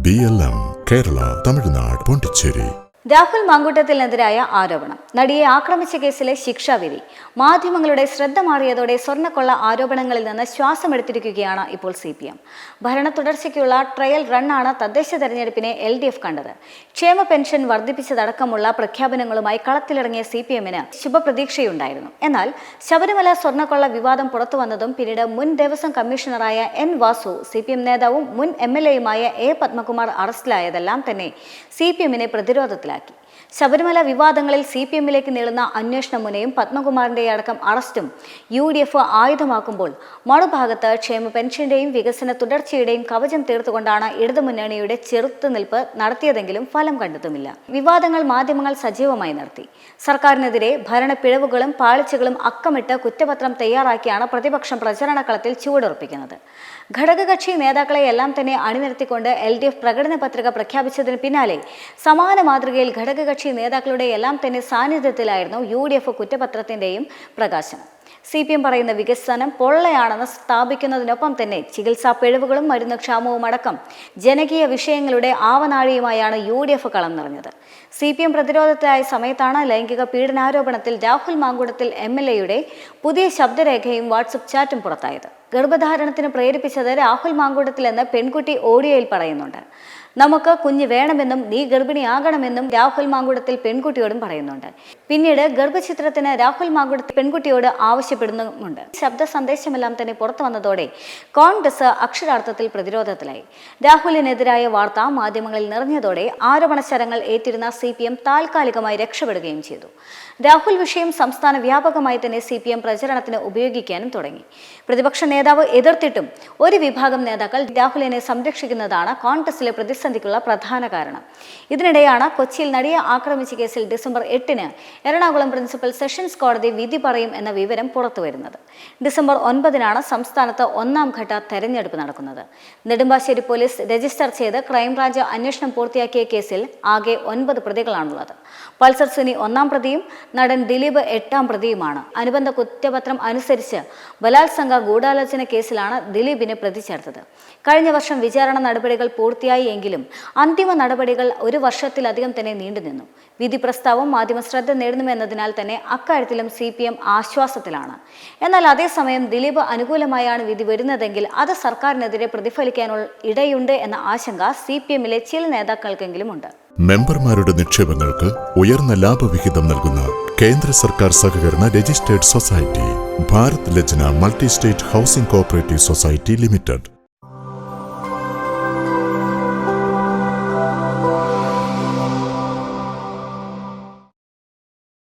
BLM, Kerala, Tamil Nadu, Pondicherry. Rahul മാങ്കൂട്ടത്തിനെതിരായ ആരോപണം. നടിയെ ആക്രമിച്ച കേസിലെ ശിക്ഷാവിധി മാധ്യമങ്ങളുടെ ശ്രദ്ധ മാറിയതോടെ സ്വർണ്ണക്കൊള്ള ആരോപണങ്ങളിൽ നിന്ന് ശ്വാസമെടുത്തിരിക്കുകയാണ് ഇപ്പോൾ CPM. ഭരണ തുടർച്ചയ്ക്കുള്ള ട്രയൽ റണ്ണാണ് തദ്ദേശ തെരഞ്ഞെടുപ്പിനെ LDF കണ്ടത്. ക്ഷേമ പെൻഷൻ വർദ്ധിപ്പിച്ചതടക്കമുള്ള പ്രഖ്യാപനങ്ങളുമായി കളത്തിലിറങ്ങിയ CPMന് ശുഭപ്രതീക്ഷയുണ്ടായിരുന്നു. എന്നാൽ ശബരിമല സ്വർണ്ണക്കൊള്ള വിവാദം പുറത്തുവന്നതും പിന്നീട് മുൻ ദേവസ്വം കമ്മീഷണറായ N. വാസു, CPM നേതാവും മുൻ MLAയുമായ A. പത്മകുമാർ അറസ്റ്റിലായതെല്ലാം തന്നെ CPMനെ പ്രതിരോധത്തിലാക്കി. ശബരിമല വിവാദങ്ങളിൽ CPMലേക്ക് നീളുന്ന അന്വേഷണ മുനയും പത്മകുമാറിന്റെ അടക്കം അറസ്റ്റും UDF ആയുധമാക്കുമ്പോൾ മറുഭാഗത്ത് ക്ഷേമ പെൻഷന്റെയും വികസന തുടർച്ചയുടെയും കവചം തീർത്തുകൊണ്ടാണ് ഇടതുമുന്നണിയുടെ ചെറുത്തുനിൽപ്പ് നടത്തിയതെങ്കിലും ഫലം കണ്ടെത്തുമില്ല. വിവാദങ്ങൾ മാധ്യമങ്ങൾ സജീവമായി നടത്തി. സർക്കാരിനെതിരെ ഭരണപ്പിഴവുകളും പാളിച്ചകളും അക്കമിട്ട് കുറ്റപത്രം തയ്യാറാക്കിയാണ് പ്രതിപക്ഷം പ്രചരണക്കളത്തിൽ ചുവടുറപ്പിക്കുന്നത്. ഘടകകക്ഷി നേതാക്കളെയെല്ലാം തന്നെ അണിനിരത്തിക്കൊണ്ട് LDF പ്രകടന പത്രിക പ്രഖ്യാപിച്ചതിന് പിന്നാലെ സമാന മാതൃകയിൽ ഘടകകക്ഷി നേതാക്കളുടെ എല്ലാം തന്നെ സാന്നിധ്യത്തിലായിരുന്നു UDF കുറ്റപത്രത്തിന്റെയും പ്രകാശനം. CPM പറയുന്ന വികസനം പൊള്ളയാണെന്ന് സ്ഥാപിക്കുന്നതിനൊപ്പം തന്നെ ചികിത്സാ പിഴവുകളും മരുന്ന് ക്ഷാമവും അടക്കം ജനകീയ വിഷയങ്ങളുടെ ആവനാഴിയുമായാണ് UDF കളം നിറഞ്ഞത്. CPM പ്രതിരോധത്തിലായ സമയത്താണ് ലൈംഗിക പീഡനാരോപണത്തിൽ രാഹുൽ മാങ്കൂട്ടത്തിൽ MLAയുടെ പുതിയ ശബ്ദരേഖയും വാട്സപ്പ് ചാറ്റും പുറത്തായത്. ഗർഭധാരണത്തിന് പ്രേരിപ്പിച്ചത് രാഹുൽ മാങ്കൂട്ടത്തിൽ എന്ന് പെൺകുട്ടി ഓഡിയോയിൽ പറയുന്നുണ്ട്. നമുക്ക് കുഞ്ഞ് വേണമെന്നും നീ ഗർഭിണിയാകണമെന്നും രാഹുൽ മാങ്കൂട്ടത്തിൽ പെൺകുട്ടിയോടും പറയുന്നുണ്ട്. പിന്നീട് ഗർഭചിത്രത്തിന് രാഹുൽ മാങ്കൂട്ടത്തിൽ പെൺകുട്ടിയോട് ആവശ്യപ്പെടുന്നുമുണ്ട്. ശബ്ദ സന്ദേശമെല്ലാം തന്നെ പുറത്തു വന്നതോടെ കോൺഗ്രസ് അക്ഷരാർത്ഥത്തിൽ പ്രതിരോധത്തിലായി. രാഹുലിനെതിരായ വാർത്ത മാധ്യമങ്ങളിൽ നിറഞ്ഞതോടെ ആരോപണ ശരങ്ങൾ ഏറ്റിരുന്ന CPM താൽക്കാലികമായി രക്ഷപ്പെടുകയും ചെയ്തു. രാഹുൽ വിഷയം സംസ്ഥാന വ്യാപകമായി തന്നെ CPM പ്രചരണത്തിന് ഉപയോഗിക്കാനും തുടങ്ങി. പ്രതിപക്ഷ നേതാവ് എതിർത്തിട്ടും ഒരു വിഭാഗം നേതാക്കൾ രാഹുലിനെ സംരക്ഷിക്കുന്നതാണ് കോൺഗ്രസിലെ പ്രതിസന്ധിക്കുള്ള പ്രധാന കാരണം. ഇതിനിടെയാണ് കൊച്ചിയിൽ നടിയെ ആക്രമിച്ച കേസിൽ ഡിസംബർ 8-ന് എറണാകുളം പ്രിൻസിപ്പൽ സെഷൻസ് കോടതി വിധി പറയും എന്ന വിവരം പുറത്തുവരുന്നത്. ഡിസംബർ 9-നാണ് സംസ്ഥാനത്ത് 1ാം ഘട്ട തെരഞ്ഞെടുപ്പ് നടക്കുന്നത്. നെടുമ്പാശ്ശേരി പോലീസ് രജിസ്റ്റർ ചെയ്ത് ക്രൈംബ്രാഞ്ച് അന്വേഷണം പൂർത്തിയാക്കിയ കേസിൽ ആകെ 9 പ്രതികളാണുള്ളത്. പൾസർ സുനി 1ാം പ്രതിയും നടൻ ദിലീപ് 8ാം പ്രതിയുമാണ്. അനുബന്ധ കുറ്റപത്രം അനുസരിച്ച് ബലാത്സംഗ ഗൂഢാലോചന കേസിലാണ് ദിലീപിനെ പ്രതി ചേർത്തത്. കഴിഞ്ഞ വർഷം വിചാരണ നടപടികൾ പൂർത്തിയായി എങ്കിലും അന്തിമ നടപടികൾ 1 വർഷത്തിലധികം തന്നെ നീണ്ടുനിന്നു. വിധി പ്രസ്താവം മാധ്യമ ശ്രദ്ധ നേടുന്നുവെന്നതിനാൽ തന്നെ അക്കാര്യത്തിലും CPM ആശ്വാസത്തിലാണ്. എന്നാൽ അതേസമയം ദിലീപ് അനുകൂലമായാണ് വിധി വരുന്നതെങ്കിൽ അത് സർക്കാരിനെതിരെ പ്രതിഫലിക്കാനുള്ള ഇടയുണ്ട് എന്ന ആശങ്ക CPMലെ ചില നേതാക്കൾക്കെങ്കിലും ഉണ്ട്. മെമ്പർമാരുടെ നിക്ഷേപങ്ങൾക്ക് ഉയർന്ന ലാഭവിഹിതം നൽകുന്ന കേന്ദ്ര സർക്കാർ സഹകരണ രജിസ്റ്റേർഡ് സൊസൈറ്റി ഭാരത് ലജ്ന multi state housing cooperative society limited.